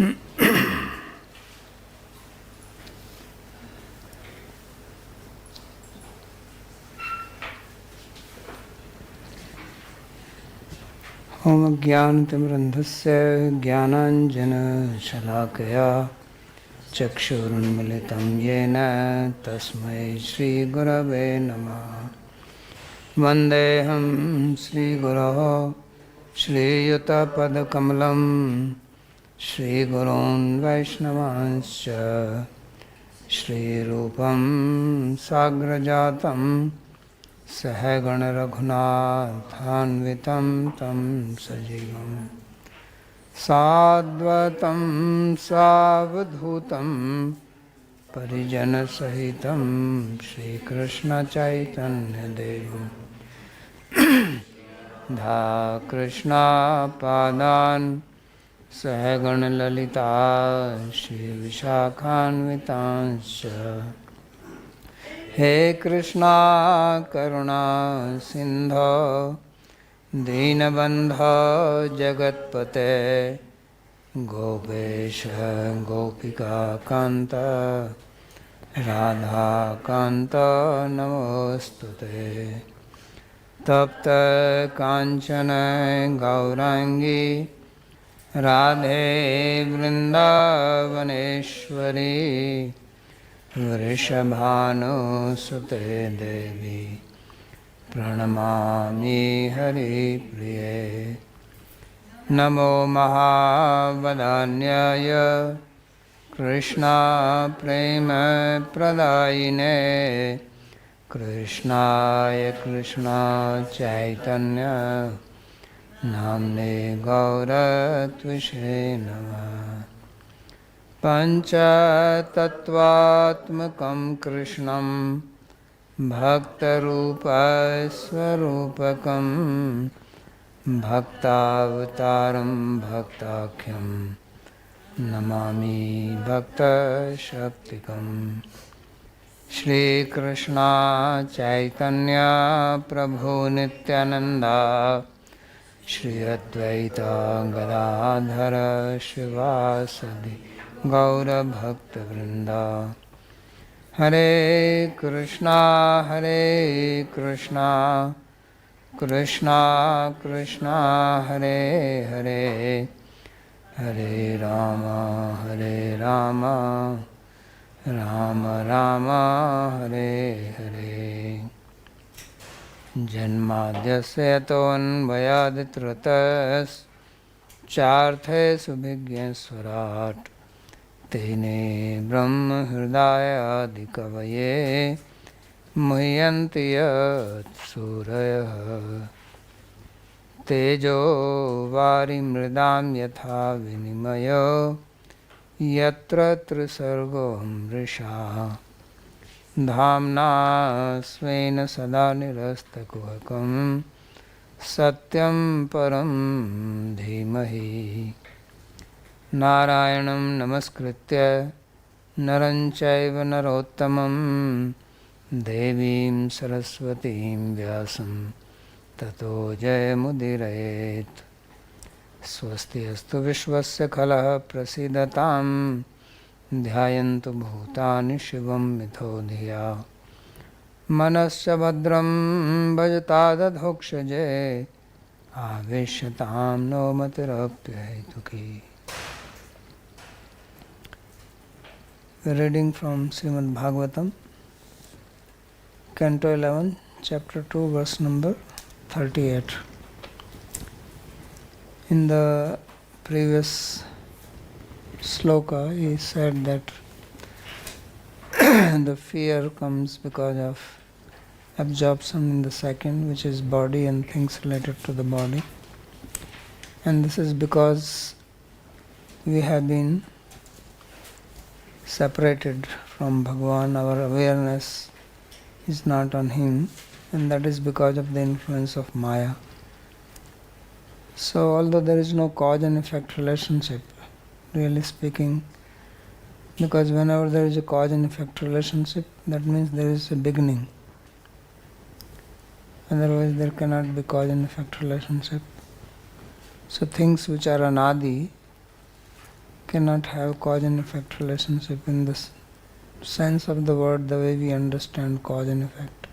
ओम ज्ञानतिमिरन्धस्य ज्ञानाञ्जनशलाकया चक्षुरुन्मिलितं येन तस्मै श्रीगुरवे नमः। वन्देऽहं श्रीगुरोः श्रीयुतपदकमलं श्रीगुरून् वैष्णवांश्च श्रीरूपं साग्रजातं सहगणरघुनाथान्वितं तं सजीवं साद्वतं सावधूतं परिजनसहितं श्रीकृष्णचैतन्यदेवं कृष्णापादान् सहगणललिता श्रीविशाखान्वितांश्च। हे कृष्णा करुणा सिंधो दीनबंधो जगत्पते गोपेश गोपिका कांत राधा कांत नमोस्तुते। तप्त कांचन गौरांगी राधे वृंदावनेश्वरी वृषभानुसुते देवी प्रणमामि हरिप्रिये। नमो महावदान्याय कृष्णा प्रेम प्रदायिने कृष्णाय कृष्णा चैतन्य नाम्ने गौरत्विषे नमः। पंचतत्वात्मकं कृष्णं भक्तरूपस्वरूपकं भक्तावतारं भक्ताख्यं नमामि भक्तशक्तिकम्। श्रीकृष्ण चैतन्य प्रभु नित्यानंदा श्री अद्वैत गदाधर शिवासदि गौरभक्तवृंदा। हरे कृष्णा कृष्णा कृष्णा हरे हरे हरे राम राम राम हरे हरे। जन्माद्यस्य तोऽन्वयादितृतश्चार्थे सुभिज्ञस्वराट् तेने ब्रह्म हृदयादिकवये मुह्यन्ति यत्सूरयः। तेजो वारिमृदां यथा विनिमयो यत्र त्रिसर्गो मृषा धाम्ना स्वेन सदा निरस्तकुहकं सत्यं परं धीमहि। नारायणं नमस्कृत्य नरं चैव नरोत्तमं देवीं सरस्वतीं व्यासं ततो जयमुदीरयेत्। स्वस्ति अस्तु विश्वस्य खलः प्रसीदतां ध्यायन्तु भूतानि शिवं मिथो धिया। मनश्च भद्रं भजतादधोक्षजे आवेश्यतां no मतिरप्यहेतुकी। Reading from Śrīmad-Bhāgavatam, Canto 11, Chapter 2, verse number 38. In the previous sloka, he said that the fear comes because of absorption in the second, which is body and things related to the body. And this is because we have been separated from Bhagavan, our awareness is not on him, and that is because of the influence of Maya. So although there is no cause and effect relationship, really speaking, because whenever there is a cause and effect relationship, that means there is a beginning. Otherwise there cannot be cause and effect relationship. So things which are anadi, cannot have cause and effect relationship in this sense of the word, the way we understand cause and effect.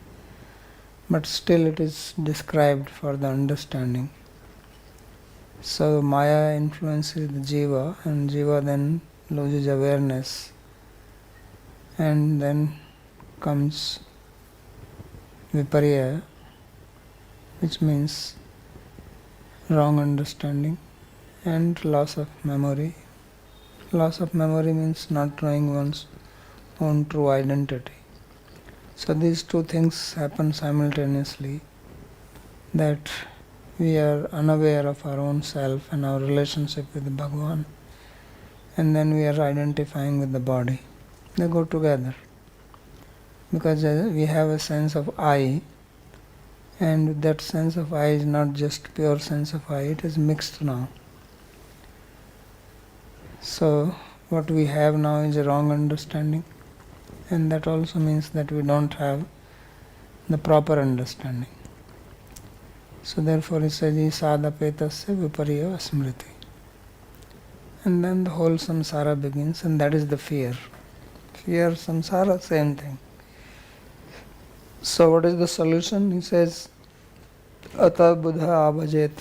But still it is described for the understanding. So Maya influences the Jiva, and Jiva then loses awareness, and then comes Viparya, which means wrong understanding and loss of memory. Loss of memory means not knowing one's own true identity. So these two things happen simultaneously, that we are unaware of our own self and our relationship with Bhagavan, and then we are identifying with the body. They go together, because we have a sense of I, and that sense of I is not just pure sense of I, it is mixed now. So what we have now is a wrong understanding, and that also means that we don't have the proper understanding. So therefore it says, Sadapetasya viparya smriti. And then the whole samsara begins, and that is the fear. Fear, samsara, same thing. So what is the solution? He says, Ata buddha abhajet.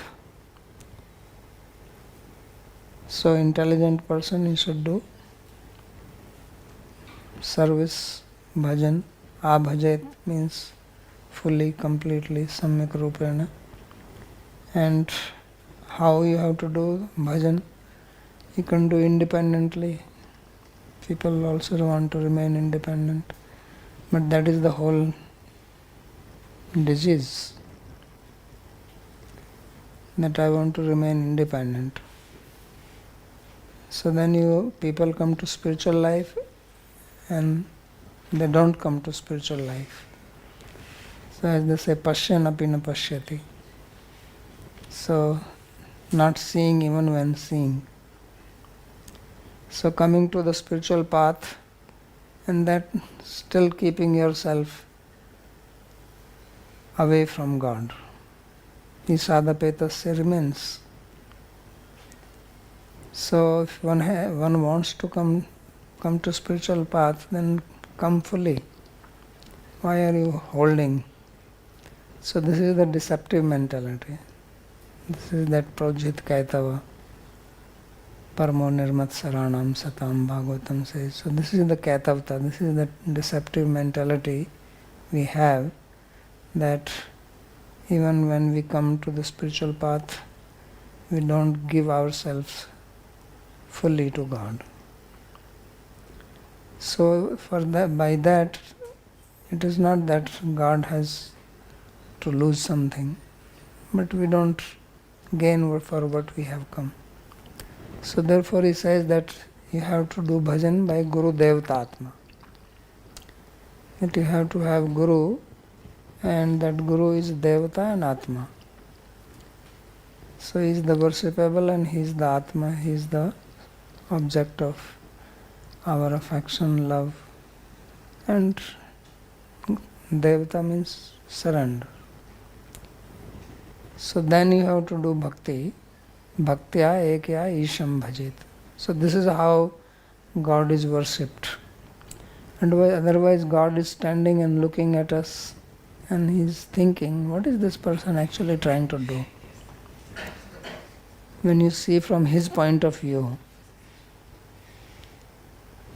So intelligent person, he should do service, bhajan. Abhajet means fully, completely, samyak rupena. And how you have to do bhajan? You can do independently. People also want to remain independent. But that is the whole disease, that I want to remain independent. So then people come to spiritual life and they don't come to spiritual life. So as they say, pashyan api na pashyati. So not seeing even when seeing. So coming to the spiritual path, and that still keeping yourself away from God. Isadapetasya remains. So if one wants to come to spiritual path, then come fully. Why are you holding? So this is the deceptive mentality. This is that projit kaitava. Paramo nirmat saranam satam Bhāgavatam says. So this is the kaitavta, this is the deceptive mentality we have, that even when we come to the spiritual path, we don't give ourselves fully to God. So by that, it is not that God has to lose something, but we don't gain for what we have come. So therefore he says that you have to do bhajan by Guru Devta Atma. That you have to have Guru, and that Guru is Devata and Atma. So he is the worshipable and he is the Atma, he is the object of our affection, love. And Devata means surrender. So then you have to do bhakti. Bhaktya ekya isham bhajet. So this is how God is worshipped. And otherwise God is standing and looking at us, and he is thinking, what is this person actually trying to do? When you see from his point of view.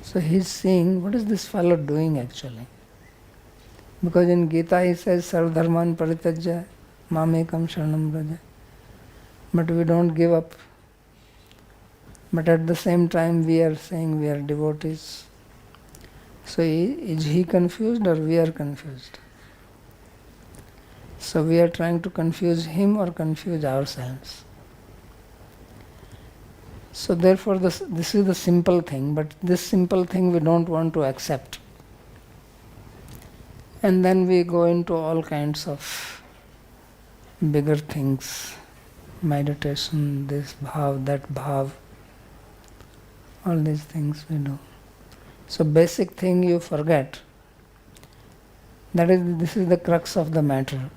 So he is seeing, what is this fellow doing actually? Because in Gita he says, Sarvadharman parityajya mamekam sharanam vraja. But we don't give up. But at the same time we are saying we are devotees. So is he confused or we are confused? So we are trying to confuse him or confuse ourselves. So therefore this is the simple thing, but this simple thing we don't want to accept. And then we go into all kinds of bigger things. Meditation, this bhav, that bhav, all these things we do. So basic thing you forget. This is the crux of the matter.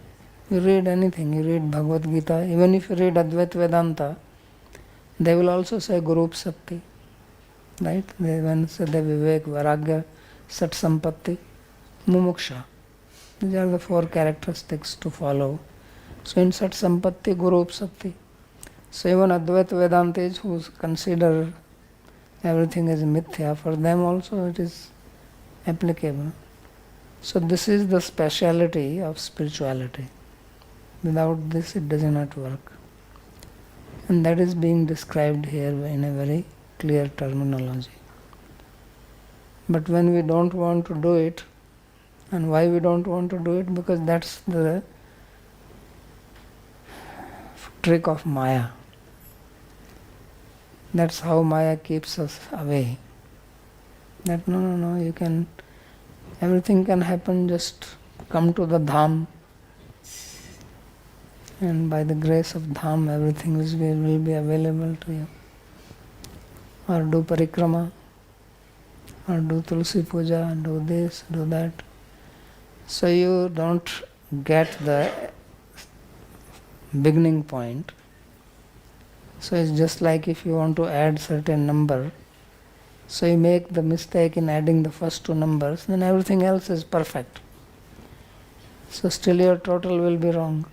You read anything, you read Bhagavad Gita, even if you read Advaita Vedanta, they will also say Guru Sapti. right? When say the Vivek, Vairagya, Sat Sampatti, Mumuksha. These are the four characteristics to follow. So in Sat Sampatti, Guru Upsatti. So even Advaita Vedantis who consider everything as mithya, for them also it is applicable. So this is the speciality of spirituality. Without this it does not work. And that is being described here in a very clear terminology. But when we don't want to do it, and why we don't want to do it? Because that's the trick of Maya. That's how Maya keeps us away. That no, you can, everything can happen, just come to the Dham. And by the grace of Dham, everything will be available to you. Or do parikrama, or do Tulsi Puja, do this, do that. So you don't get the beginning point. So it's just like if you want to add certain number, so you make the mistake in adding the first two numbers, then everything else is perfect. So still your total will be wrong.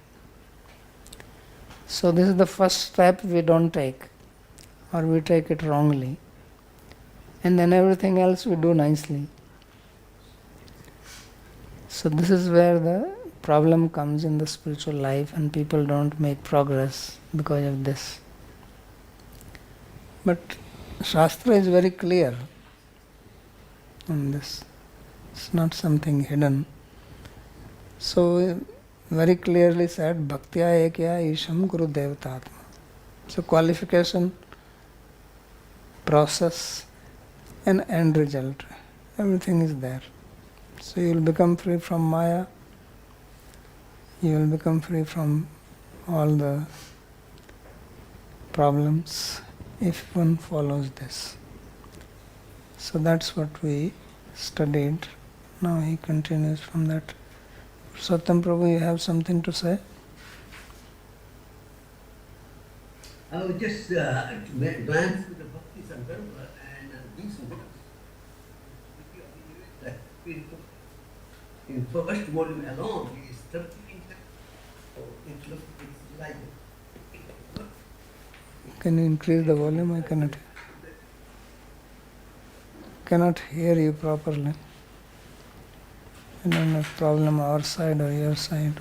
So this is the first step we don't take, or we take it wrongly. And then everything else we do nicely. So this is where the problem comes in the spiritual life, and people don't make progress because of this. But Shastra is very clear on this. It's not something hidden. So very clearly said, Bhaktya Ekya Isham Guru Devatatma. So qualification, process and end result, everything is there. So you will become free from Maya, you will become free from all the problems if one follows this. So that's what we studied. Now he continues from that. Satyam Prabhu, you have something to say? I was just glance through the Bhakti Sangarbha and these words. In first volume alone, it is 13 times. So it's like. Can you increase the volume? I cannot hear you properly. I don't know if problem our side or your side.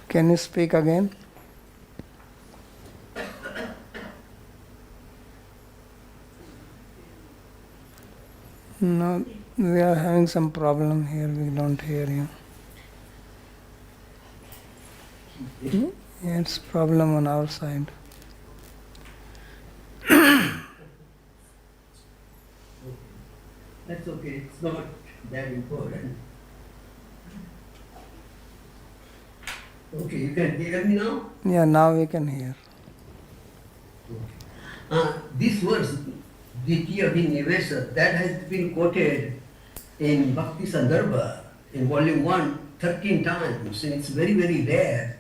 Can you speak again? No, we are having some problem here. We don't hear you. Yeah, it's problem on our side. That's okay, it's not that important. Okay, you can hear me now? Yeah, now we can hear. Okay. This verse, Ditya Vinivesa, that has been quoted in Bhakti Sandarbha in volume 1 13 times, and it's very, very rare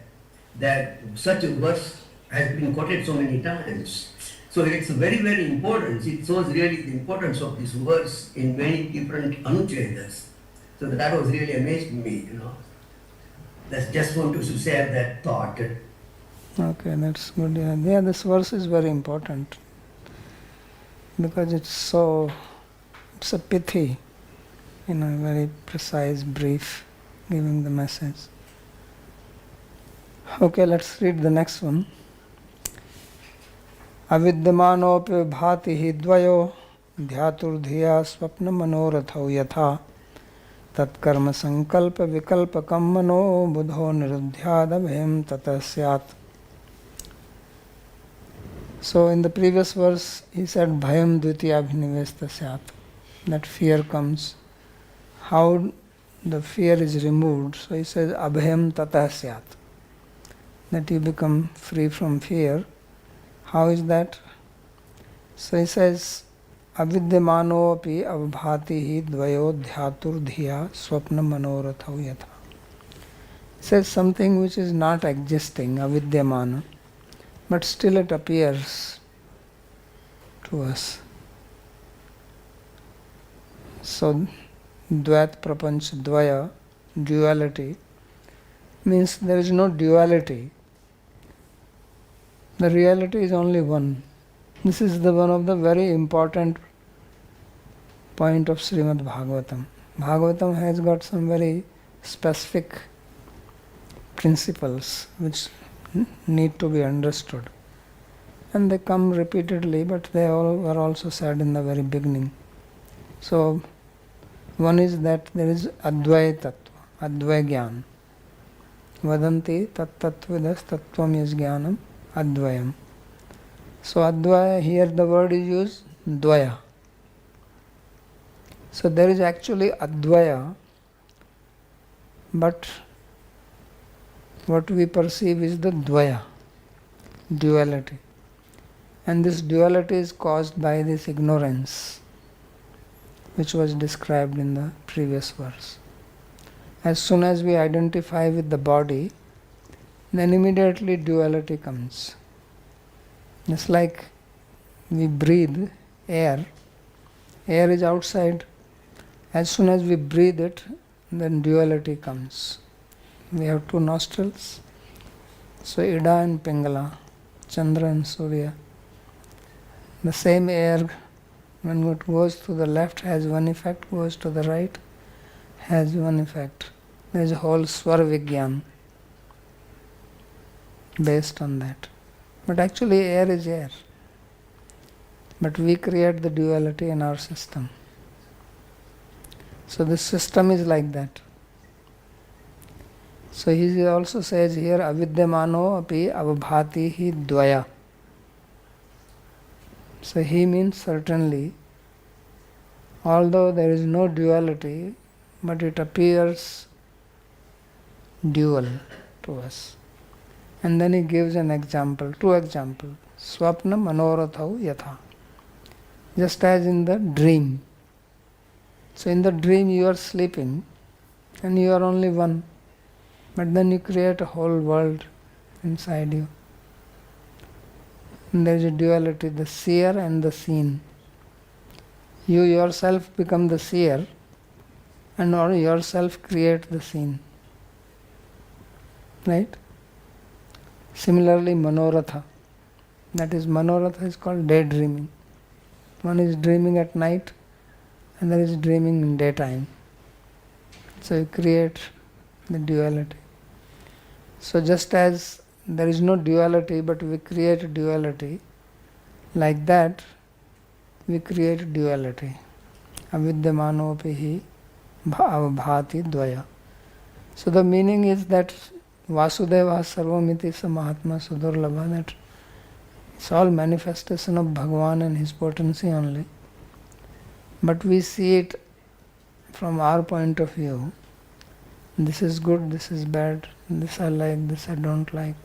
that such a verse has been quoted so many times. So it's very, very important. It shows really the importance of this verse in many different anuchedas. So that was really amazing me, That's just want to share that thought. Okay, that's good. Yeah, this verse is very important because it's a pithy, very precise, brief, giving the message. Okay, let's read the next one. Avidyamanopi bhati hi dvayo dhyaturdhiya swapna manorathau yatha tatkarma sankalpa vikalpakam mano buddho niruddhyadabhyam tata syat. So in the previous verse he said bhayam dvitiya abhinivesta syat, that fear comes. How the fear is removed? So he says abhyam tata syat, that you become free from fear. How is that? So he says avidyamano api avbhati hi dvayo dhyatur dhiya swapna manorathau yatha. Says something which is not existing, avidyamana, but still it appears to us. So, dvayat prapanch dvaya, duality, means there is no duality. The reality is only one. This is the one of the very important point of Śrīmad Bhāgavatam. Bhagavatam has got some very specific principles which need to be understood. And they come repeatedly, but they all were also said in the very beginning. So, one is that there is Advaya Tattva, Advaya Gyan. Vadanti tat tattvidas tattvam is Jnanam Advayam. So, Advaya, here the word is used, Dvaya. So, there is actually Advaya, but what we perceive is the Dvaya, duality. And this duality is caused by this ignorance, which was described in the previous verse. As soon as we identify with the body, then immediately duality comes. Just like we breathe air, air is outside. As soon as we breathe it, then duality comes. We have two nostrils, so Ida and Pingala, Chandra and Surya. The same air, when it goes to the left, has one effect, goes to the right, has one effect. There is a whole Swar Vigyan based on that. But actually air is air. But we create the duality in our system. So this system is like that. So he also says here, avidyamano api avbhati hi dvaya. So he means certainly, although there is no duality, but it appears dual to us. And then he gives an example, two examples. Swapna manorathau yatha. Just as in the dream. So in the dream you are sleeping and you are only one. But then you create a whole world inside you. And there is a duality, the seer and the seen. You yourself become the seer and or yourself create the scene. Right? Similarly, manoratha. That is, manoratha is called daydreaming. One is dreaming at night, and there is dreaming in daytime. So you create the duality. So just as there is no duality, but we create duality, like that we create duality. Avidyamanopi bhati dvaya. So the meaning is that Vasudeva Sarvamiti sa Mahatma Sudurlabha, that it's all manifestation of Bhagavan and his potency only. But we see it from our point of view. This is good, this is bad, this I like, this I don't like.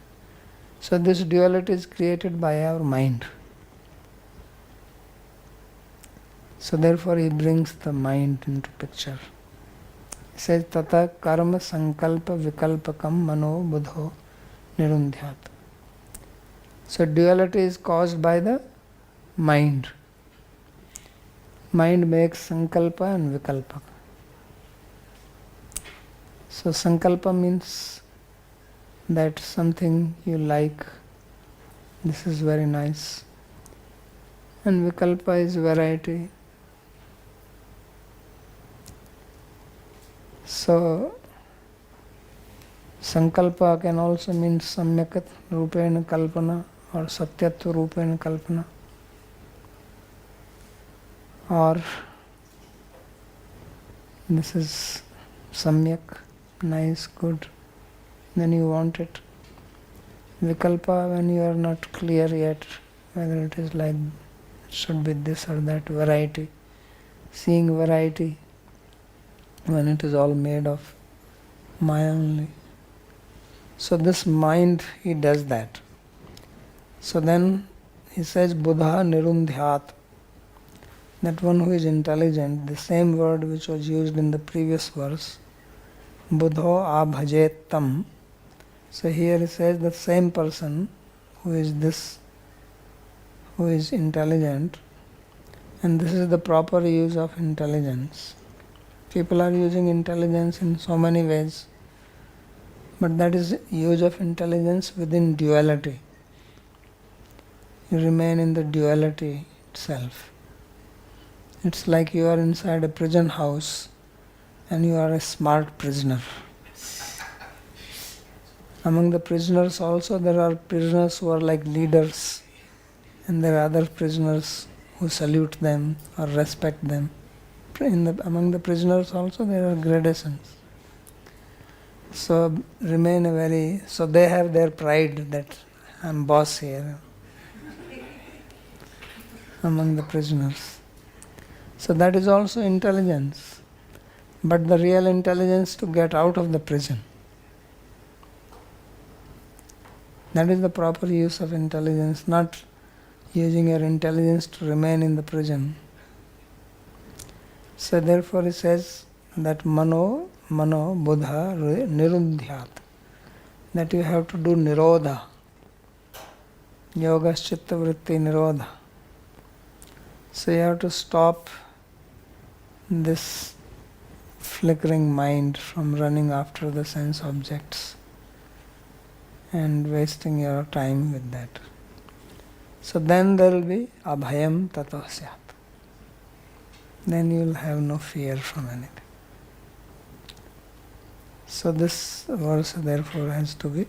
So this duality is created by our mind. So therefore he brings the mind into picture. He says, Tata karma sankalpa vikalpakam mano buddho nirundhyat. So duality is caused by the mind. Mind makes sankalpa and vikalpa. So sankalpa means that something you like, this is very nice. And vikalpa is variety. So sankalpa can also mean samyakat rupena kalpana or satyatva rupena kalpana, or this is samyak, nice, good, then you want it. Vikalpa, when you are not clear yet whether it is like, it should be this or that, variety, seeing variety when it is all made of Maya only. So this mind, he does that. So then he says, Buddha nirundhyat. that one who is intelligent, the same word which was used in the previous verse, Buddho abhajet tam. So here it says the same person who is intelligent, and this is the proper use of intelligence. People are using intelligence in so many ways, but that is use of intelligence within duality. You remain in the duality itself. It's like you are inside a prison house and you are a smart prisoner. Among the prisoners also there are prisoners who are like leaders, and there are other prisoners who salute them or respect them. Among the prisoners also there are gradations. So so they have their pride that I'm boss here among the prisoners. So that is also intelligence, but the real intelligence to get out of the prison. That is the proper use of intelligence, not using your intelligence to remain in the prison. So therefore it says that mano buddha niruddhyat, that you have to do nirodha, yoga chitta vritti nirodha. So you have to stop this flickering mind from running after the sense objects and wasting your time with that. So then there will be abhayam tato syat. Then you will have no fear from anything. So this verse therefore has to be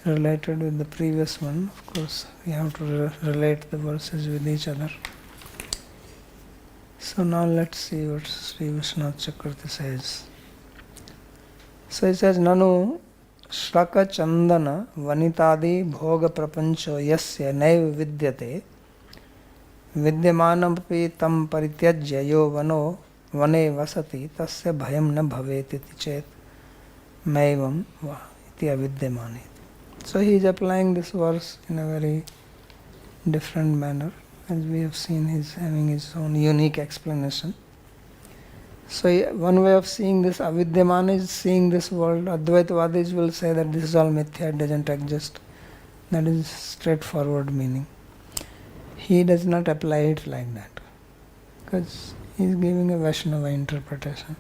related with the previous one. Of course, we have to relate the verses with each other. So now let's see what Sri Vishwanath Chakravarti says. So he says, Nanu Shraka Chandana Vanitadi Bhoga Prapancho Yasya Naiv Vidyate Vidyamanamapi Tam Parityajya Yo Vano Vane Vasati Tasya Bhayam Na Bhavet Iti Chet Maivam Iti Avidyamani. So he is applying this verse in a very different manner. As we have seen, he is having his own unique explanation. So one way of seeing this avidyamana is seeing this world. Advaitavadis will say that this is all mithya, it doesn't exist. That is straightforward meaning. He does not apply it like that, because he is giving a Vaishnava interpretation.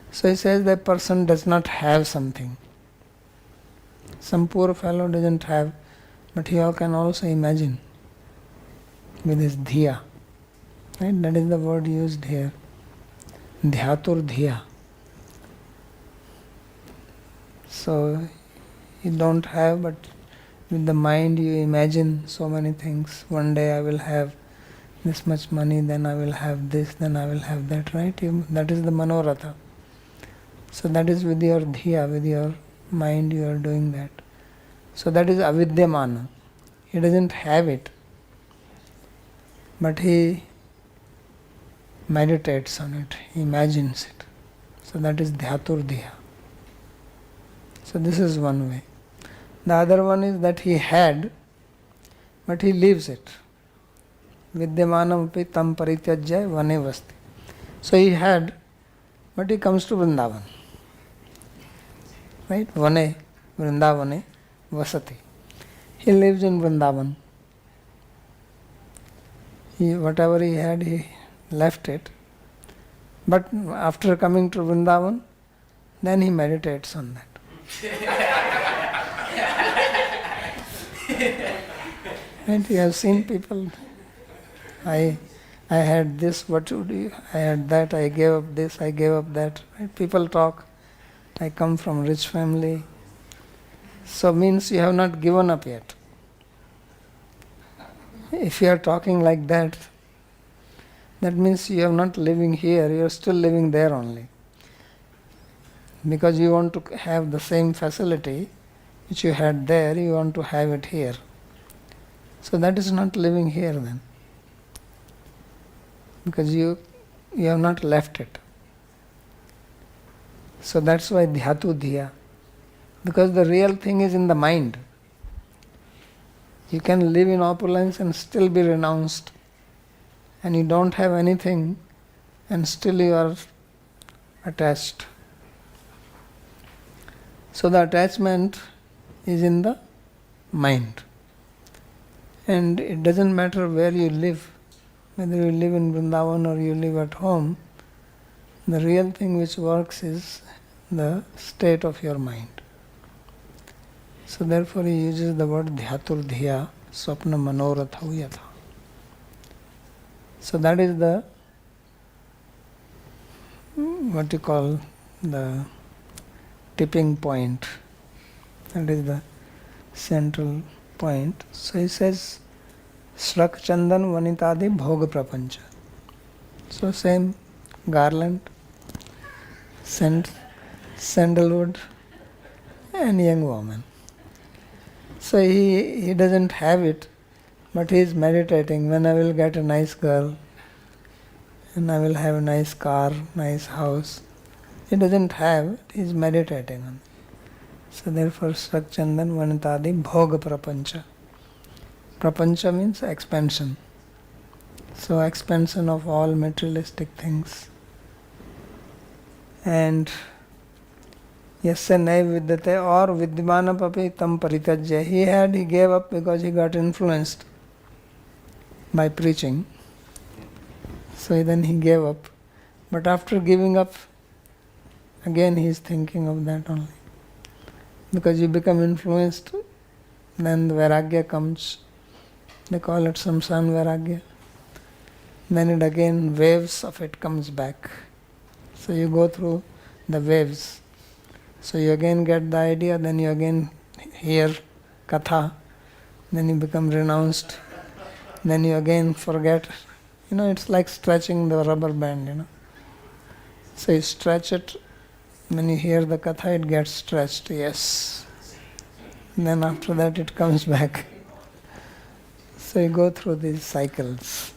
So he says that person does not have something. Some poor fellow doesn't have, but he can also imagine with his dhiya. Right? That is the word used here. Dhyatur dhiya. So you don't have, but with the mind you imagine so many things. One day I will have this much money, then I will have this, then I will have that, right? That is the manoratha. So that is with your dhiya, with your mind you are doing that. So that is avidyamana. He doesn't have it, but he meditates on it, he imagines it. So that is dhyatur dhiya. So this is one way. The other one is that he had, but he leaves it. Vidyamanamapi tam parityajya vane vasti. So he had, but he comes to Vrindavan. Right? Vane, Vrindavane, vasati. He lives in Vrindavan. Whatever he had, he left it. But after coming to Vrindavan, then he meditates on that. And you have seen people, I had this, what should you? I had that, I gave up this, I gave up that. Right? People talk, I come from rich family. So means you have not given up yet. If you are talking like that, that means you are not living here, you are still living there only. Because you want to have the same facility which you had there, you want to have it here. So that is not living here then. Because you have not left it. So that's why dhyatu dhiya. Because the real thing is in the mind. You can live in opulence and still be renounced. and you don't have anything and still you are attached. So the attachment is in the mind. And it doesn't matter where you live, whether you live in Vrindavan or you live at home, the real thing which works is the state of your mind. So therefore he uses the word dhyatur dhiya swapna manorathau yatha. So that is the, what you call, the tipping point. That is the central point. So he says Shrak Chandan Vanitadi Bhoga Prapancha. So same garland, sandalwood and young woman. So he doesn't have it, but he is meditating, when I will get a nice girl and I will have a nice car, nice house. He doesn't have it, he is meditating on it. So therefore Shrak Chandan Vanitadi Bhoga Prapancha. Prapancha means expansion. So expansion of all materialistic things. And Yasya nai vidyate or vidyamana papi tam paritajya. He gave up because he got influenced by preaching. So then he gave up. But after giving up, again he is thinking of that only. Because you become influenced, then the vairagya comes. They call it samsan vairagya. Then it again, waves of it comes back. So you go through the waves. So you again get the idea, then you again hear katha, then you become renounced, then you again forget. It's like stretching the rubber band, So you stretch it, when you hear the katha, it gets stretched, yes. Then after that it comes back. So you go through these cycles.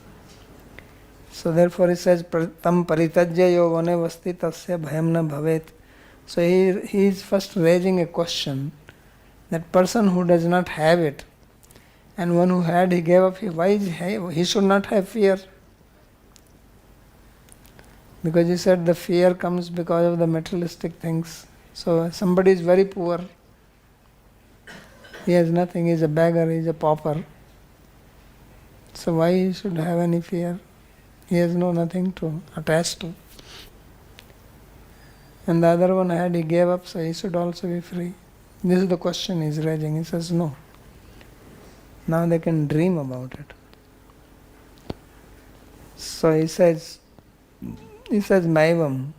So therefore he says, tam paritajya yo vane vasti tasya bhayam na bhavet. So he is first raising a question, that person who does not have it, and one who had, he gave up, why he should not have fear? Because he said the fear comes because of the materialistic things. So somebody is very poor, he has nothing, he is a beggar, he is a pauper. So why he should have any fear? He has nothing to attach to. And the other one had, he gave up, so he should also be free. This is the question he is raising. He says no. Now they can dream about it. So he says Maivam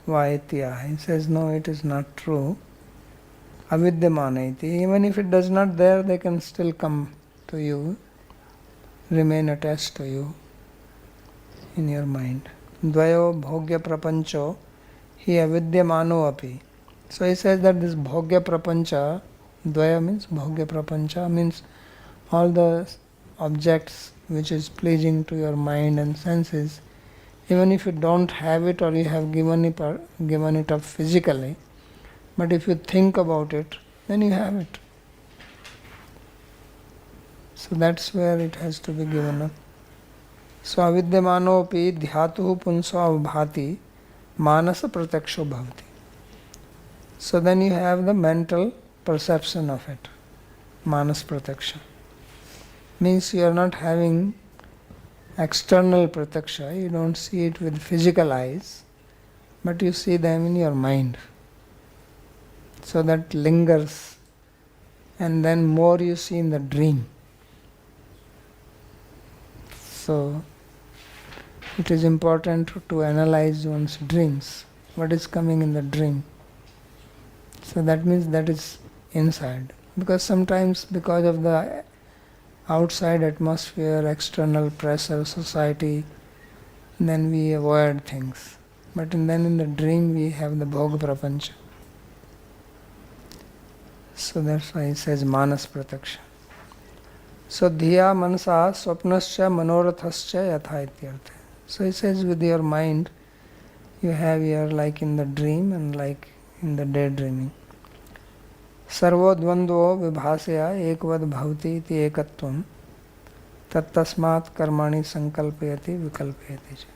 Vaitya. He says no, it is not true. Avidyamanaiti. Even if it does not there, they can still come to you, remain attached to you in your mind. Dvayo bhogya prapancho hi avidyamano api. So he says that this bhogya prapancha, dvaya means bhogya prapancha, means all the objects which is pleasing to your mind and senses, even if you don't have it or you have given it up physically, but if you think about it, then you have it. So that's where it has to be given up. So avidyamanopi dhyatuhu punso avbhati manasa prataksho bhavati. So then you have the mental perception of it. Manas prataksha. Means you are not having external prataksha, you don't see it with physical eyes, but you see them in your mind. So that lingers, and then more you see in the dream. So it is important to analyze one's dreams, what is coming in the dream. So that means that is inside. Because sometimes because of the outside atmosphere, external pressure, society, then we avoid things. But then in the dream we have the bhoga prapancha. So that's why he says manas prataksha. So dhiya manasa swapnascha manorathascha yatha ityartha. So he says with your mind you have here like in the dream and like in the daydreaming. Sarvo dvandvo vibhasya ekvad bhavati iti ekatvam tattasmat karmani sankalpayati vikalpayati cha.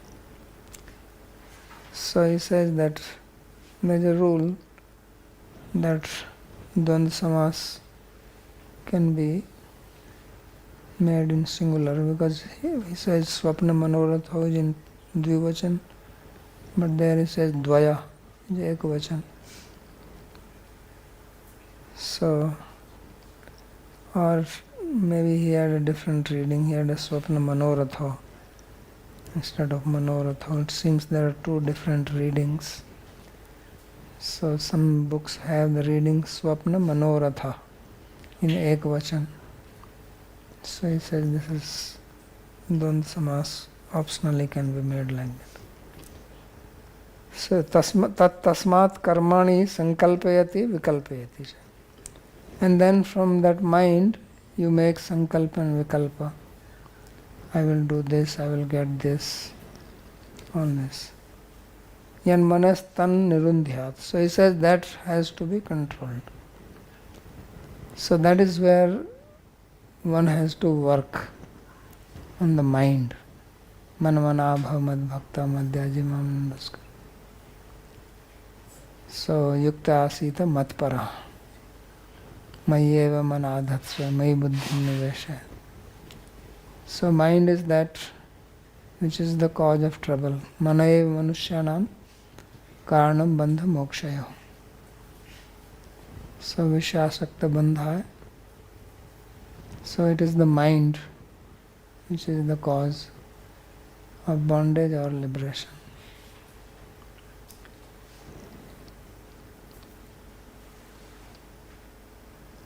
So he says that there is a rule that Dvandva Samas can be made in singular, because he says Swapna Manoratha is in Dvivachan, but there he says Dvaya is Ekvachan. So, or maybe he had a different reading, he had a Swapna Manoratha instead of Manoratha. It seems there are two different readings. So some books have the reading Swapna Manoratha in Ekvachan. So he says this is Dvandva Samas, optionally can be made like that. So tasmat karmani sankalpayati vikalpayati. And then from that mind you make sankalpa and vikalpa. I will do this, I will get this, all this. Yan manas tan nirundhyat. So he says that has to be controlled. So that is where one has to work on the mind. Manamana bhav mad bhakta madhyajimam naskar. So yukta asita matpara. Mayeva manadhatsva may buddhim nivesha. So mind is that which is the cause of trouble. Manaev manushyanam karanam bandha mokshayo. So vishasakta bandha. So it is the mind which is the cause of bondage or liberation.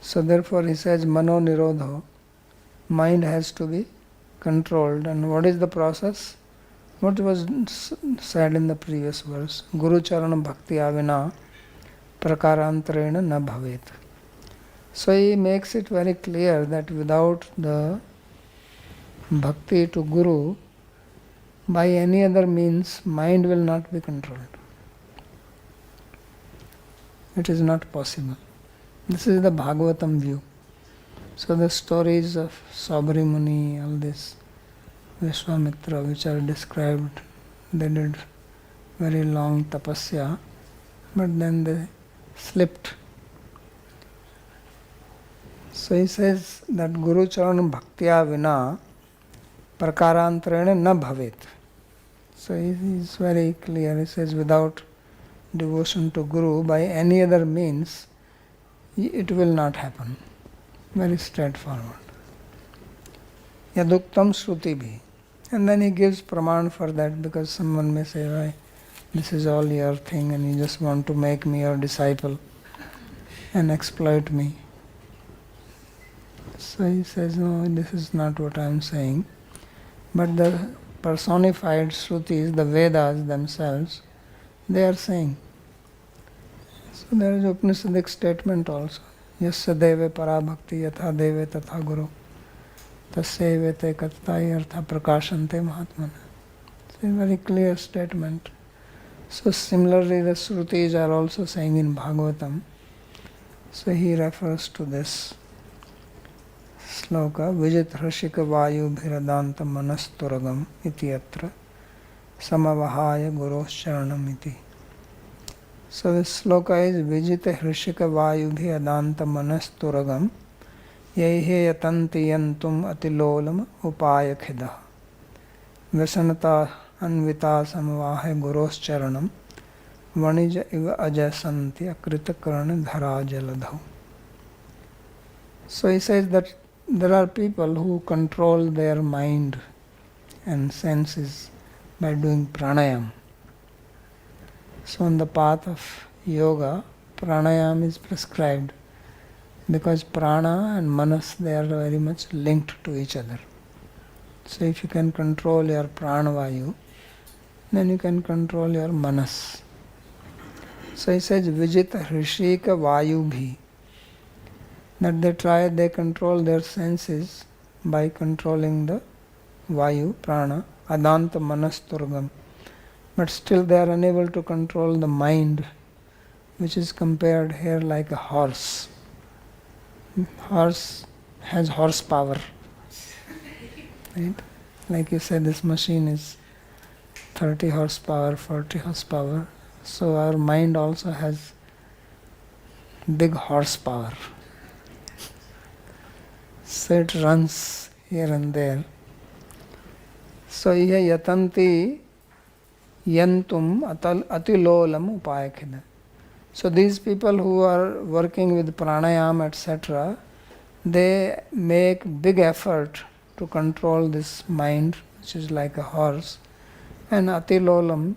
So therefore he says mano nirodho, mind has to be controlled. And what is the process? What was said in the previous verse? Guru charana bhakti avina prakarantarena na bhavet. So he makes it very clear that without the bhakti to Guru, by any other means, mind will not be controlled. It is not possible. This is the Bhagavatam view. So the stories of Sabri Muni, all this, Vishwamitra, which are described, they did very long tapasya, but then they slipped. So he says that Guru Charan Bhaktya Vina Prakarantarena na bhavet. So he is very clear. He says without devotion to Guru by any other means, it will not happen. Very straightforward. Yaduktam Shruti bhi. And then he gives praman for that, because someone may say, why, this is all your thing and you just want to make me your disciple and exploit me. So he says, no, this is not what I am saying. But the personified Shrutis, the Vedas themselves, they are saying. So there is Upanishadic statement also. Yasya deve parabhakti yatha deve tatha guru tasya vete kattai artha prakashante mahatmana. It's a very clear statement. So similarly the Shrutis are also saying in Bhagavatam. So he refers to this sloka Vijit Hrashika Vayu Bhiradanta Manasturagam iti atra samavahaya Guros Charanam iti. So this sloka is Vijita Hrishika Vayu Bhiradanta Manasturagam Yaihe Yatanti Yantum Atilolam Upaya Khida Vasanata Anvita Samavahaya Guros Charanam Vanija Iva Ajasanti Akrita Karana Dhara Jaladhau. So he says that there are people who control their mind and senses by doing pranayam. So on the path of yoga, pranayam is prescribed because prana and manas, they are very much linked to each other. So if you can control your pranavayu, then you can control your manas. So he says Vijita Hrishika Vayu Bhi. That they control their senses by controlling the Vayu, Prana, Adanta Manasturgam. But still they are unable to control the mind, which is compared here like a horse. Horse has horsepower. right? Like you said, this machine is 30 horsepower, 40 horsepower. So our mind also has big horsepower. So it runs here and there. So iha yatanti yantum atilolam upayakida. So these people who are working with pranayam, etc., they make big effort to control this mind, which is like a horse. And atilolam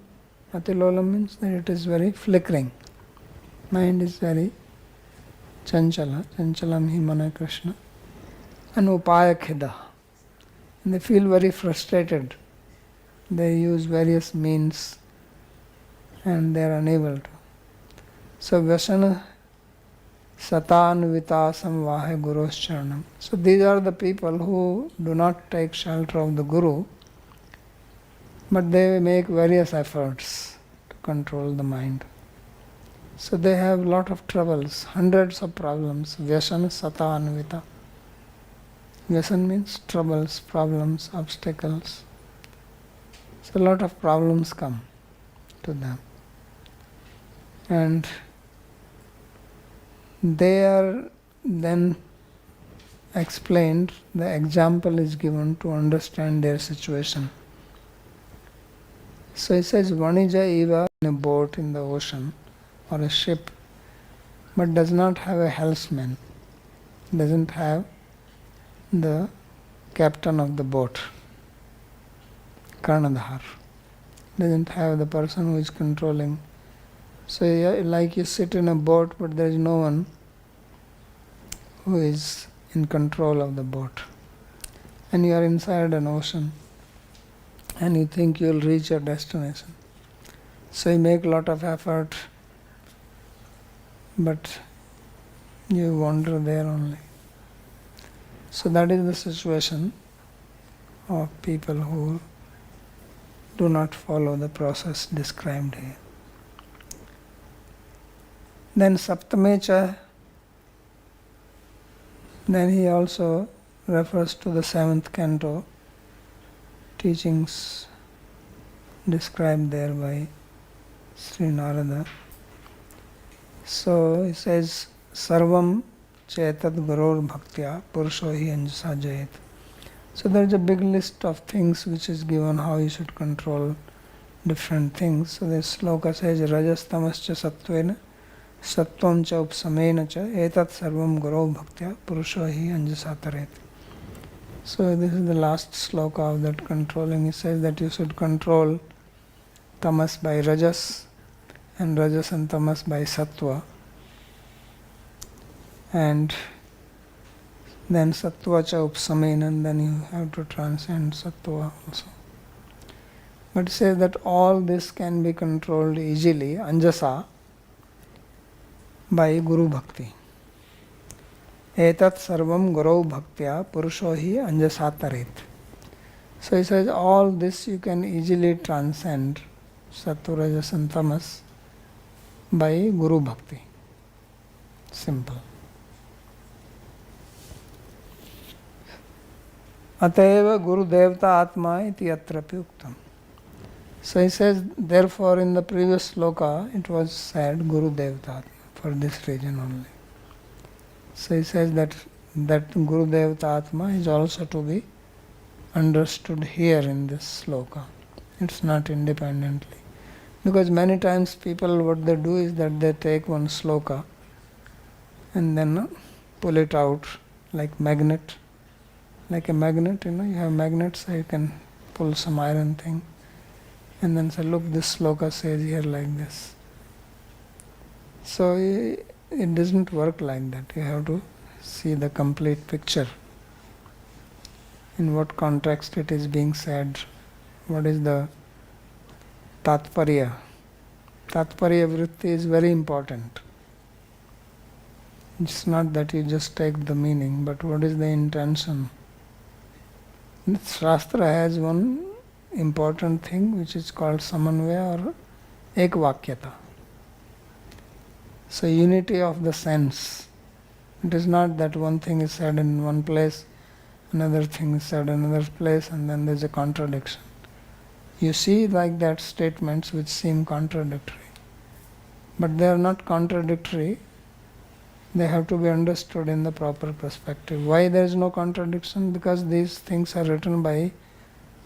means that it is very flickering. Mind is very chanchala hi mana Krishna. And upayakida. And they feel very frustrated. They use various means and they are unable to. So Vyasana Satanvita Samvahe Guru's Charanam. So these are the people who do not take shelter of the Guru, but they make various efforts to control the mind. So they have a lot of troubles, hundreds of problems. Vyasana Satanvita. Vyasan means troubles, problems, obstacles. So a lot of problems come to them. And they are then explained, the example is given to understand their situation. So it says, Vanija Eva in a boat in the ocean or a ship, but does not have a helmsman, doesn't have the captain of the boat, Karnadhar, doesn't have the person who is controlling. So like you sit in a boat, but there is no one who is in control of the boat. And you are inside an ocean and you think you will reach your destination. So you make a lot of effort, but you wander there only. So that is the situation of people who do not follow the process described here. Then Saptamecha, then he also refers to the 7th canto, teachings described there by Sri Narada. So he says, Sarvam Chetat Gurur Bhaktya Purusho Hi Anjasa Jayet. So there is a big list of things which is given how you should control different things. So this sloka says, Rajas Tamascha Sattvena Sattvam cha upsamena cha etat sarvam guru bhaktya purusho hi anjasa taret. So this is the last sloka of that controlling. It says that you should control tamas by rajas and rajas and tamas by sattva. And then sattva cha upsamena, and then you have to transcend sattva also. But it says that all this can be controlled easily, anjasa, by Guru Bhakti. Etat sarvam Guru Bhaktya Purusho hi anjasataret. So he says all this you can easily transcend, Sattva, Rajas and Tamas, by Guru Bhakti. Simple. Ateva Guru Devta Atma iti atrapi uktam. So he says, therefore in the previous sloka it was said Guru Devta Atma, for this reason only. So he says that Guru Devta Atma is also to be understood here in this sloka. It's not independently. Because many times people, what they do is that they take one sloka and then pull it out like magnet. Like a magnet, you have magnets, so you can pull some iron thing and then say, look, this sloka says here like this. So it doesn't work like that. You have to see the complete picture. In what context it is being said, what is the tatparya. Tatparya vritti is very important. It's not that you just take the meaning, but what is the intention. Shastra has one important thing which is called samanvaya or ekvakyata. So unity of the sense. It is not that one thing is said in one place another thing is said in another place, and then there's a contradiction. You see like that statements which seem contradictory, but they are not contradictory. They have to be understood in the proper perspective. Why there is no contradiction? Because these things are written by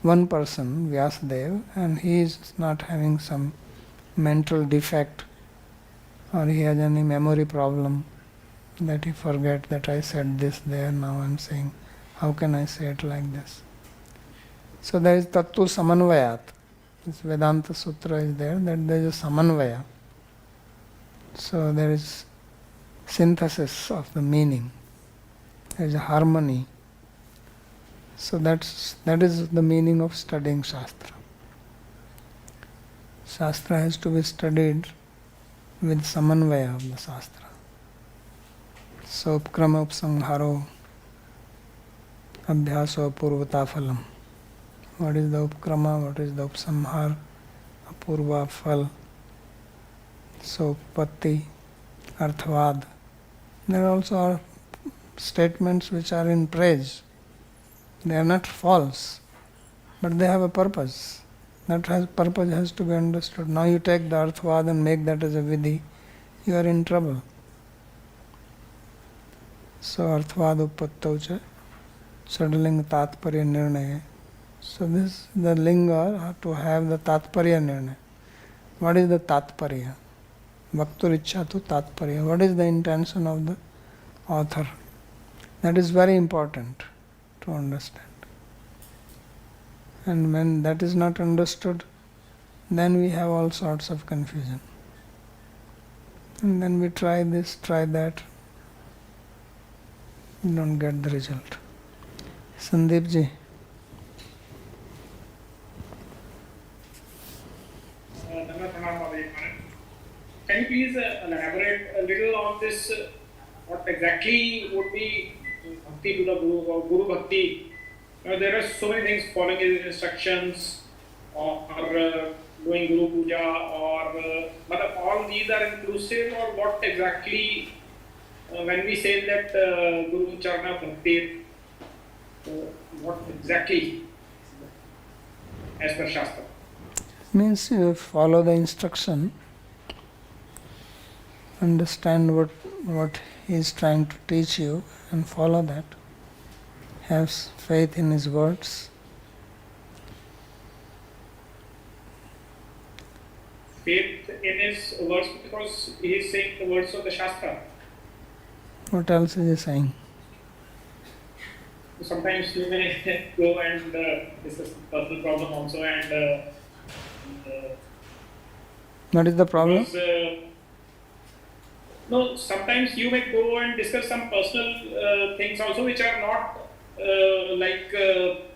one person, Vyasadeva, and he is not having some mental defect or he has any memory problem that he forget that I said this there, now I am saying, how can I say it like this? So there is Tattu Samanvayat. This Vedanta Sutra is there, that there is a Samanvaya. So there is synthesis of the meaning. There is a harmony. So that is the meaning of studying Shastra. Shastra has to be studied with Samanvaya of the Shastra. So Upkrama Upsangharo Abhyaso Apurvata Phalam. What is the Upkrama? What is the Upsamhar? Apurva Phal. So Patti, Arthavad. There also are statements which are in praise. They are not false, but they have a purpose. Purpose has to be understood. Now you take the Arthavad and make that as a Vidhi, you are in trouble. So Arthavad Uppattaucha, Sadalinga Tatparya Nirnaya. So this the linga to have the Tatparya Nirnaya. What is the Tatparya? Bhaktur Ichha to Tatparya. What is the intention of the author? That is very important to understand. And when that is not understood, then we have all sorts of confusion. And then we try this, try that. We don't get the result. Sandeep ji. Can you please elaborate a little on this? What exactly would be bhakti to the Guru or Guru Bhakti? There are so many things, following his instructions or doing Guru Puja or but all these are inclusive, or what exactly when we say that Guru Charana Bhakti, what exactly as per Shastra? Means you follow the instruction, understand what he is trying to teach you and follow that. Have faith in his words. Faith in his words, because he is saying the words of the Shastra. What else is he saying? Sometimes you may go and discuss personal problem also, and What is the problem? because, no, sometimes you may go and discuss some personal things also, which are not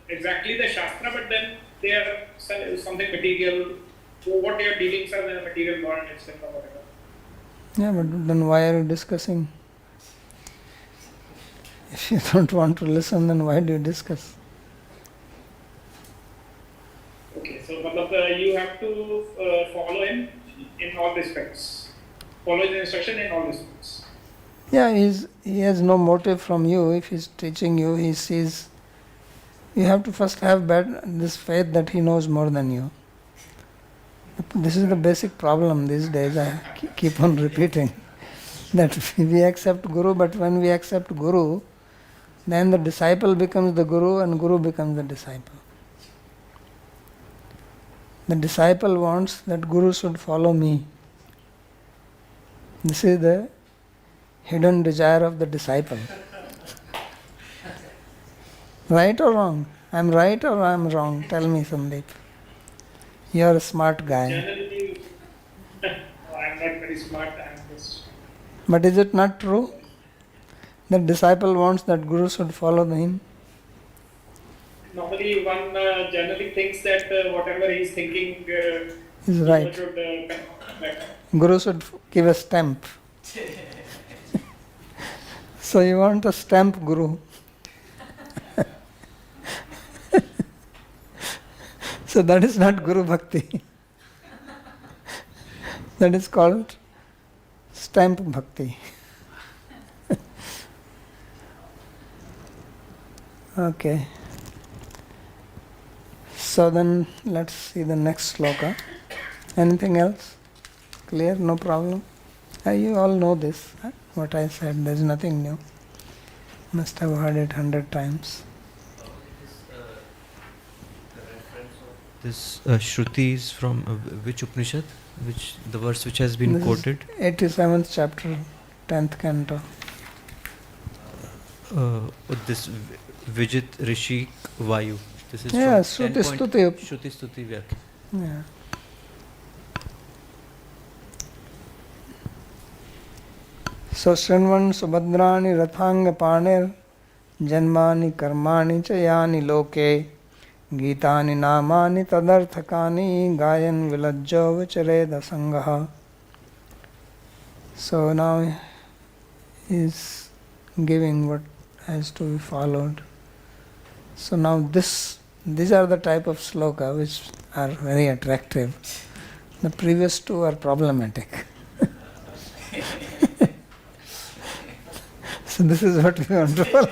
exactly the Shastra, but then they are something material. So what your dealings are in the material world, etc. Whatever. Yeah, but then why are you discussing? If you don't want to listen, then why do you discuss? Okay, so you have to follow him in all respects. Follow his instruction in all respects. Yeah, he has no motive from you. If he's teaching you, he sees. You have to first have this faith that he knows more than you. This is the basic problem these days. I keep on repeating that we accept Guru, but when we accept Guru, then the disciple becomes the Guru and Guru becomes the disciple. The disciple wants that Guru should follow me. This is the hidden desire of the disciple. Right or wrong? I'm right or I'm wrong? Tell me, Sandeep. You're a smart guy. Generally, I'm not very smart. I'm just. But is it not true? The disciple wants that Guru should follow him. Normally, one generally thinks that whatever he is thinking Is right. should Guru should give a stamp. So you want a stamp Guru. So that is not Guru Bhakti. That is called stamp Bhakti. Okay. So then let's see the next sloka. Anything else? Clear? No problem? You all know this, huh? What I said, there's nothing new. Must have heard it 100 times. This Shruti is from which Upanishad? Which the verse which has been This quoted? is 87th chapter, 10th canto. This Vijit Rishi Vayu. This is Yeah, from Shruti Stuti. Shruti Stuti Vyakya. Yeah. So Shrinvan Subhadrani Rathanga Panir Janmani Karmani Chayani Loke Gitani Namani Tadarthakani Gayan Vilajjo Vichareda Sangaha. So now he is giving what has to be followed. So now these are the type of sloka which are very attractive. The previous two are problematic. So this is what we want to follow.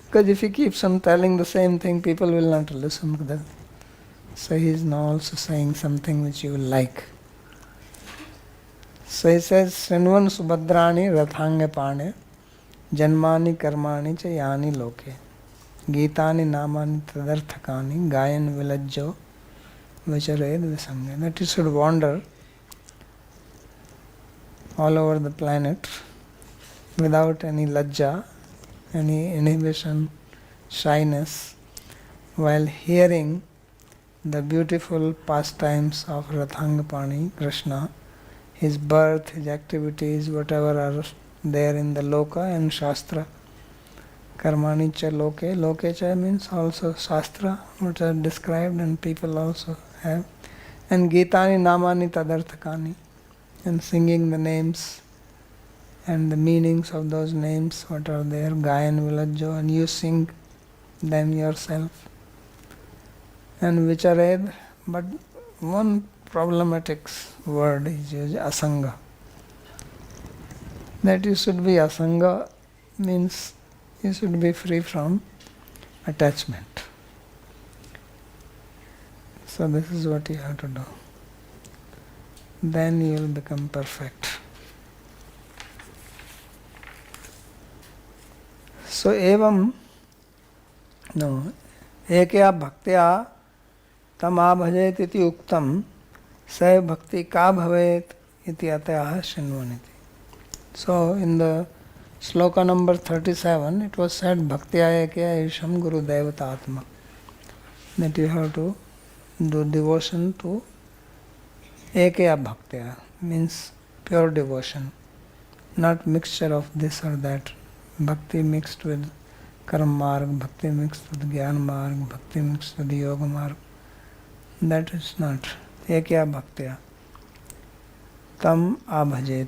Because if he keeps on telling the same thing, people will not listen to that. So he is now also saying something which you will like. So he says, Srinvan Subhadrani Rathanga Pane Janmani Karmani Cha Yani Loke Gitani Namani Tadarthakani Gayan Vilajjo Vichared Visanga. That you should wander all over the planet without any lajja, any inhibition, shyness, while hearing the beautiful pastimes of Rathangapani, Krishna, his birth, his activities, whatever are there in the Loka and Shastra. Karmani cha loke. Loke cha means also Shastra, which are described and people also have. And Gitani Namani Tadarthakani. And singing the names and the meanings of those names, what are there, Gayan Vilajjo, and you sing them yourself. And Vichared, but one problematic word is used, Asanga. That you should be Asanga means you should be free from attachment. So this is what you have to do. Then you will become perfect. So evam, no, ekya bhaktya tam abhajet iti uktam sa bhakti ka bhavet iti atayah shinvaniti. So in the sloka number 37, it was said bhaktya ekya isham guru devatatma. That you have to do devotion to ekya bhaktya, means pure devotion, not mixture of this or that. Bhakti mixed with karma marg, bhakti mixed with gyan marg, bhakti mixed with yoga marg. That is not ekya bhaktya. Tam abhajet.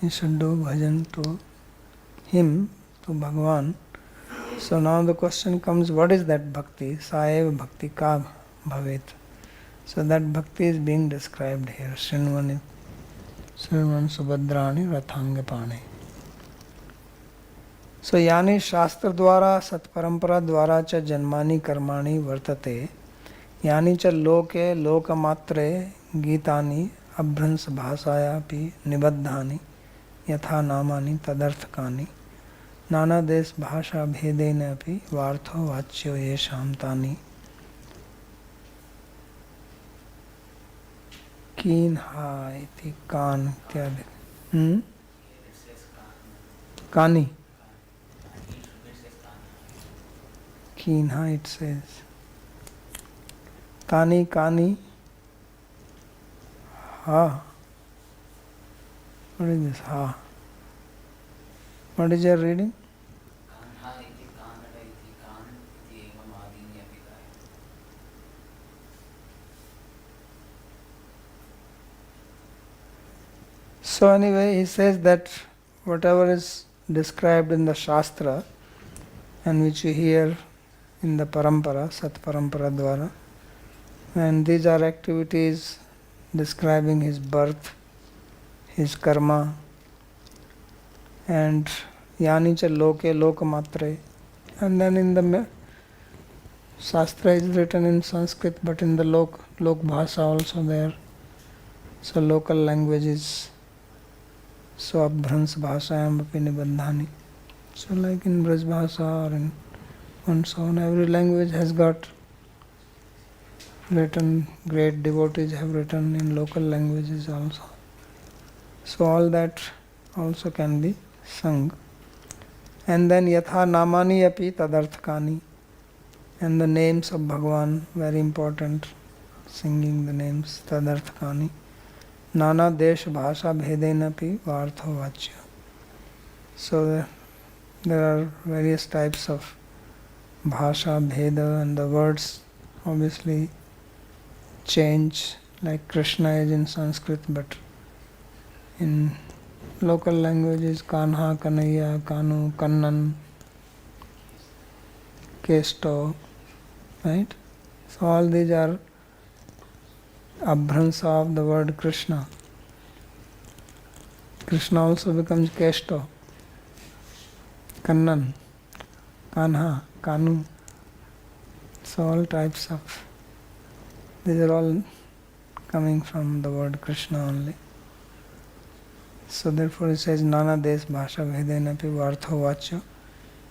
You should do bhajan to him, to Bhagavan. So now the question comes, what is that bhakti? Saev bhakti ka bhavet. So that bhakti is being described here. Shrinvan Subhadrani Rathangapani. So yani shastra dwara satparampara dwara cha janmani karmani vartate yani cha loke lokamatre gitani abhrans bhasaya pi nibaddhani yatha namani tadarthakani nana des bhasha bhedena api vartho vachyo yesham tani kinha iti kan ityadi. Kani. Kinha it says. Kani, Kani. Ha. What is this? Ha. What is your reading? So anyway, he says that whatever is described in the Shastra and which you hear in the parampara, Sat Parampara Dwara, and these are activities describing his birth, his karma, and yani cha loke lokamatre, And then in the Shastra is written in Sanskrit, but in the Lok Bhasha also there. So local languages. So Abhrans Bhashayam api nibandhani. So like in Braj Bhasha or in and so on, every language has got written, great devotees have written in local languages also. So all that also can be sung. And then yatha namani api tadarthakani. And the names of Bhagavan, very important, singing the names tadarthakani. Nana desh bhasha bhedenapi vartho vachya. So there are various types of bhasha, bheda, and the words obviously change, like Krishna is in Sanskrit, but in local languages Kanha, Kanaya, Kanu, Kannan, Kesto, right? So all these are abhransa of the word Krishna. Krishna also becomes Kesto, Kannan, Kanha, Kanu. So all types of, these are all coming from the word Krishna only. So therefore it says Nana Des Bhasha Vedenapi Vartho Vachya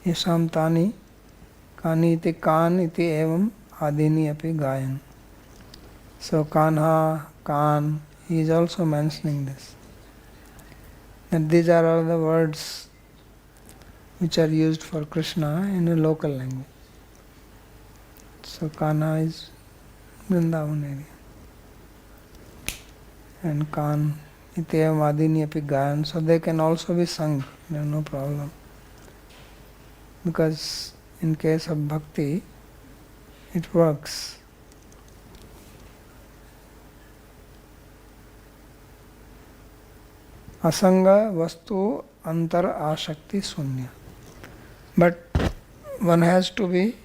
Yasham Tani Kani iti Kan iti Evam Adini api Gayan. So Kanha, Kan, he is also mentioning this. And these are all the words which are used for Krishna in a local language. So Kanha is Vrindavan area. And Kan iti evam adini api gayan. So they can also be sung, there is no problem. Because in case of bhakti, it works. Asanga vastu antar ashakti sunya. But one has to be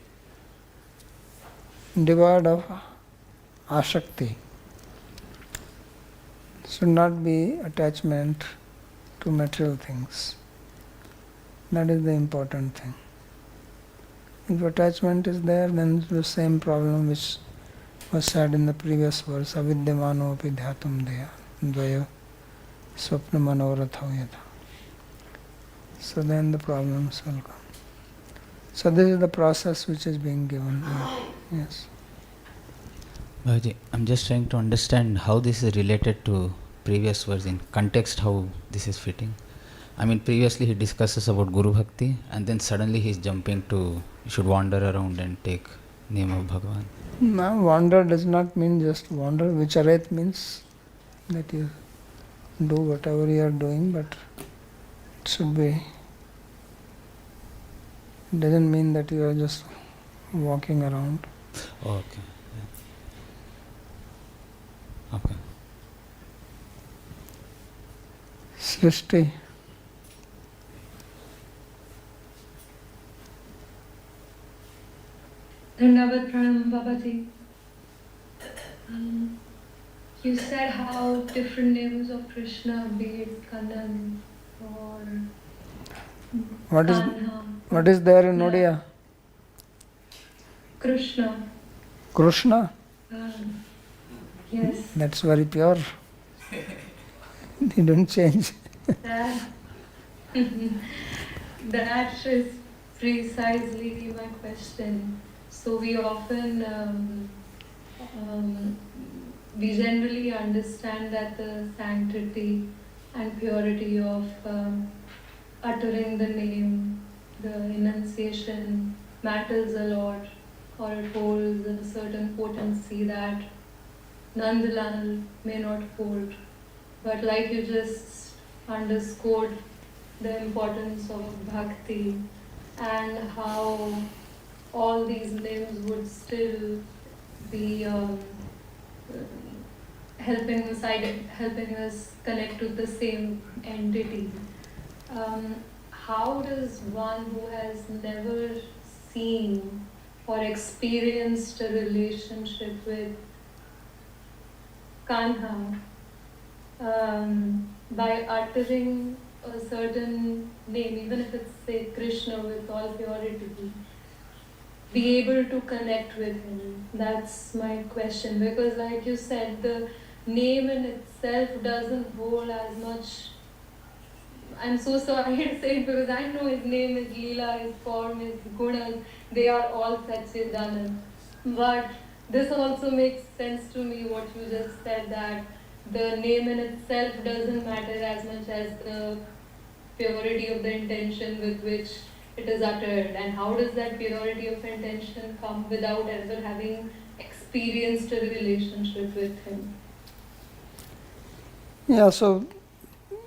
devoid of ashakti. Should not be attachment to material things. That is the important thing. If attachment is there, then the same problem which was said in the previous verse, avidyamano api dhyatum deya dvaya swapna manoratho yatha. So then the problems will come. So this is the process which is being given here. Yes. Babaji, I'm just trying to understand how this is related to previous verse in context, how this is fitting. I mean, previously he discusses about Guru Bhakti and then suddenly he's jumping to you should wander around and take name of Bhagavan. Now, wander does not mean just wander. Vicharet means that you do whatever you are doing, but it should be. It doesn't mean that you are just walking around. Okay. Yeah. Okay. Srishti. Dhandavat Pranam Babaji. You said how different names of Krishna, be it Kannan or Kanha. What is there in Odia? Krishna. Krishna? Yes. That's very pure. They don't change. That is precisely my question. So we often, we generally understand that the sanctity and purity of uttering the name, the enunciation matters a lot, or it holds a certain potency that Nandalal may not hold. But like you just underscored the importance of bhakti and how all these names would still be helping us connect to the same entity. How does one who has never seen or experienced a relationship with Kanha, by uttering a certain name, even if it's say Krishna with all purity, be able to connect with Him? That's my question. Because like you said, the name in itself doesn't hold as much. I'm so sorry to say it because I know His name, His Leela, His form, His gunas, they are all Satchidanand. But this also makes sense to me what you just said, that the name in itself doesn't matter as much as the purity of the intention with which it is uttered. And how does that purity of intention come without ever having experienced a relationship with Him? Yeah, so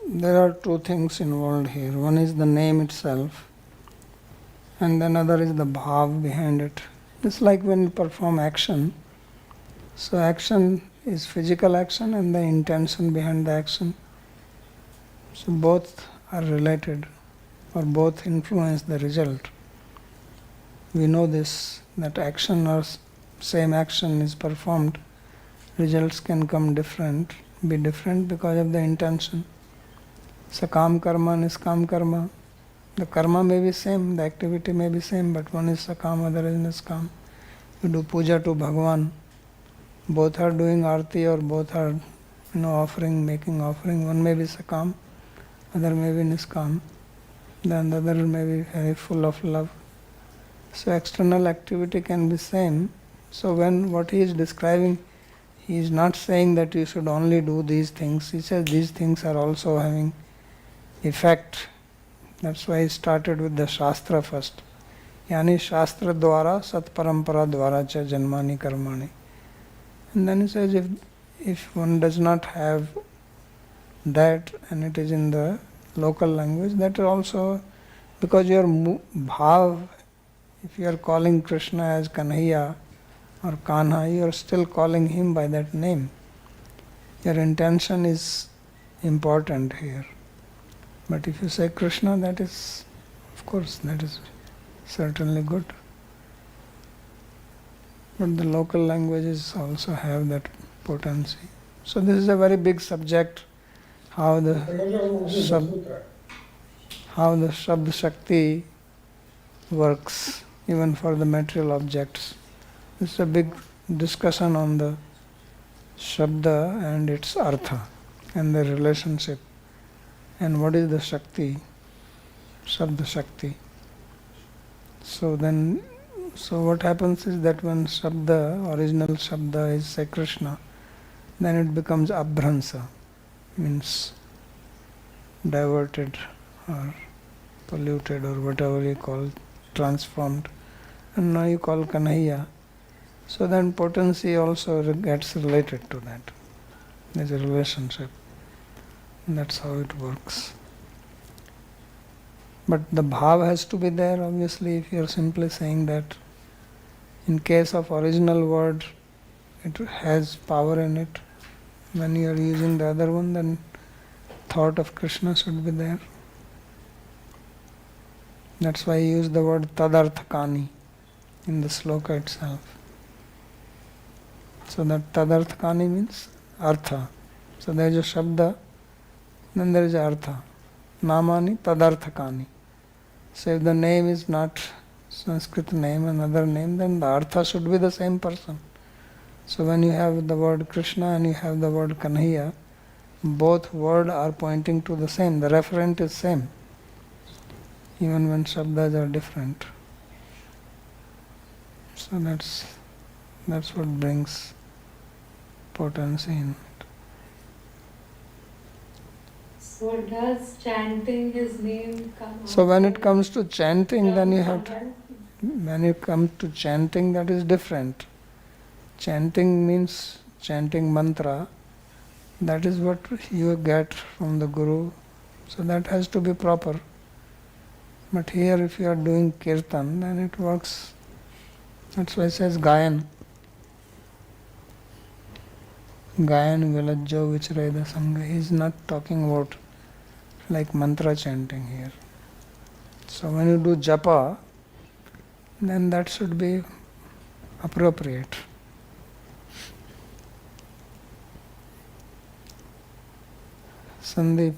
there are two things involved here. One is the name itself, and another is the bhav behind it. It's like when you perform action. So action is physical action and the intention behind the action. So both are related, or both influence the result. We know this, that action or same action is performed, results can come different, be different because of the intention. Sakam karma and niskam karma. The karma may be same, the activity may be same, but one is sakam, other is niskam. You do puja to Bhagavan, both are doing arti or both are offering, making offering. One may be sakam, other may be niskam, then the other may be very full of love. So external activity can be same. So when what he is describing, he is not saying that you should only do these things. He says these things are also having effect. That's why he started with the Shastra first. Yani Shastra dwara sat parampara dwara cha janmani karmani. And then he says if one does not have that and it is in the local language, that is also because your bhav, if you are calling Krishna as Kanhaiya or Kanha, you are still calling him by that name. Your intention is important here. But if you say Krishna, that is, of course, that is certainly good. But the local languages also have that potency. So this is a very big subject, how the Shabd Shakti works, even for the material objects. This is a big discussion on the Shabda and its Artha and the relationship. And what is the Shakti? Shabda Shakti. So what happens is that when Shabda, original Shabda is say Krishna, then it becomes Abhransa, means diverted or polluted or whatever you call, transformed. And now you call Kanhaiya. So then potency also gets related to that. There's a relationship. And that's how it works. But the bhav has to be there, obviously. If you're simply saying that in case of original word, it has power in it. When you are using the other one, then thought of Krishna should be there. That's why I use the word tadarthakani in the sloka itself. So that tadarthakani means artha. So there is a shabda, then there is a artha. Namani tadarthakani. So if the name is not Sanskrit name, another name, then the artha should be the same person. So when you have the word Krishna and you have the word Kanhaiya, both words are pointing to the same. The referent is same, even when shabdas are different. So that's what brings potency in it. So does chanting His name come? So when it comes to chanting, then you have to, when you come to chanting, that is different. Chanting means chanting mantra. That is what you get from the Guru. So that has to be proper. But here if you are doing kirtan, then it works. That's why it says Gayan. Gayan Vilajjo Vichreda Sangha. He is not talking about like mantra chanting here. So when you do japa, then that should be appropriate. Sandeep.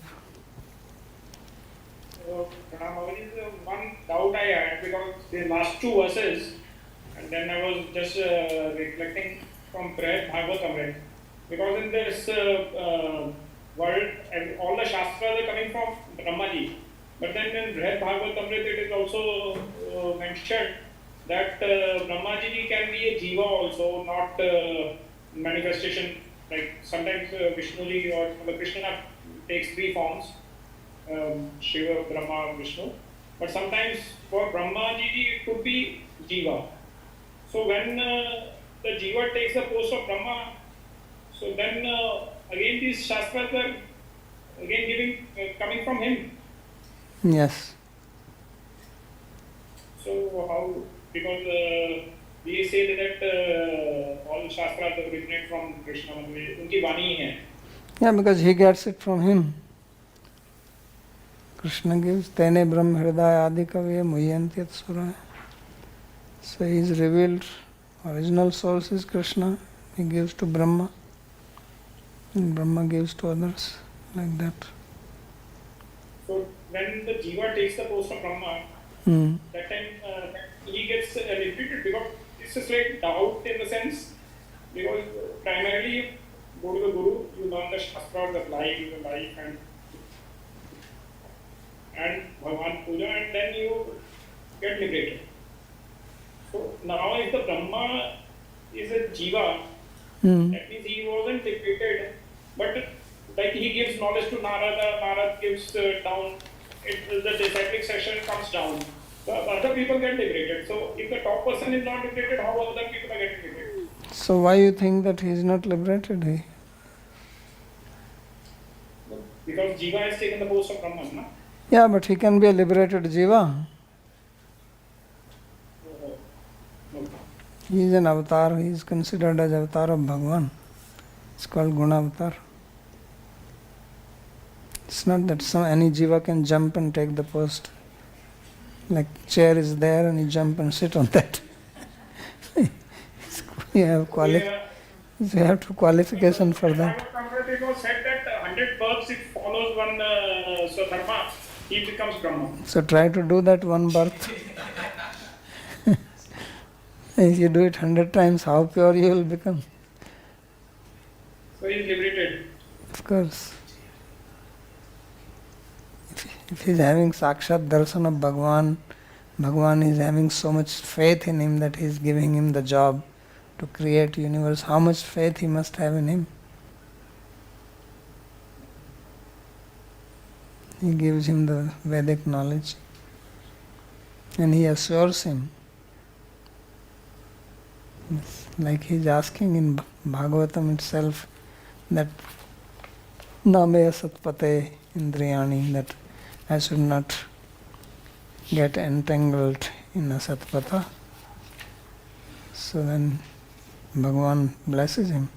One doubt I had, because the last two verses, And then I was just reflecting from Śrīmad-Bhāgavatam, right? Because in this world, and all the Shastras are coming from Brahmaji. But then in Śrīmad-Bhāgavatam, it is also mentioned that Brahmaji can be a Jiva also, not manifestation. Like sometimes Vishnuji or Krishna takes three forms, Shiva, Brahma, Vishnu. But sometimes for Brahmaji it could be Jiva. So when the Jiva takes the post of Brahma, so then again these Shastras are again coming from him. Yes. So how, because we say that all Shastras originate from Krishna, unki Vani hai. Yeah, because he gets it from him. Krishna gives Tene Brahma Hridaya Adi Kaviya Muhyanti Suraya. So he is revealed, original source is Krishna, he gives to Brahma, and Brahma gives to others, like that. So when the Jiva takes the post of Brahma, that time he gets repeated, because it's a slight doubt in the sense, because primarily you go to the Guru, you learn the Shastras, the life and Bhagavan Puja, and then you get liberated. So now if the Brahma is a Jiva, that means he wasn't liberated, but like he gives knowledge to Narada, Narada gives down, the disciplic session comes down. So other people get liberated. So if the top person is not liberated, how other people are getting liberated? So why you think that he is not liberated? Because Jiva has taken the post of Brahman, no? Yeah, but he can be a liberated Jiva. He is an avatar, he is considered as avatar of Bhagavan. It's called Guna Avatar. It's not that any Jiva can jump and take the post. Like chair is there and you jump and sit on that. You have to qualification for that. It was said that 100 births, it follows one dharma, he becomes Brahma. So try to do that one birth. If you do it 100 times, how pure you will become? So he is liberated. Of course. If he is having Sakshat Darshan of Bhagavan, Bhagavan is having so much faith in him that he is giving him the job to create universe. How much faith he must have in him? He gives him the Vedic knowledge and he assures him. Like he is asking in Bhagavatam itself that Namaya Satpate Indriyani, that I should not get entangled in a Satpata. So then Bhagavan blesses him.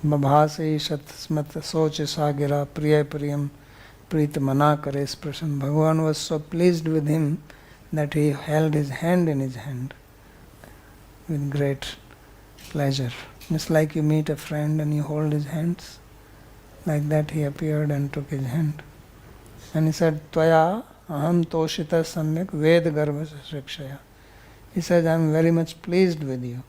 Babhase shat smat soch sagira priya priyam preet mana kare sprashan. Bhagavan was so pleased with him that he held his hand in his hand with great pleasure. It's like you meet a friend and you hold his hands. Like that he appeared and took his hand. And he said, Tvaya aham toshita samyak ved garva shikshaya. He says, I am very much pleased with you.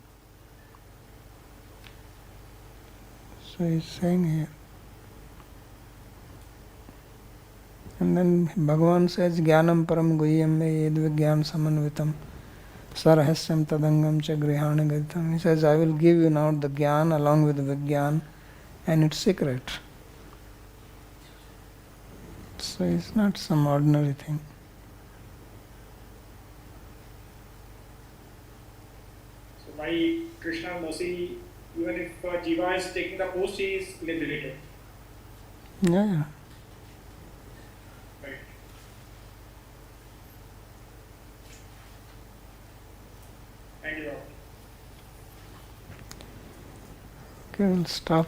So he is saying here. And then Bhagavan says, Jnanam param guhyam me yed vigyan samanvitam sarhasyam tadangam cha grihana gaditam. He says, I will give you now the Jnana along with the Vigyan and its secret. So it's not some ordinary thing. So by Krishna mercy, even if Jiva is taking the post, he is liberated. Yeah. Right. Thank you. Okay, we'll stop.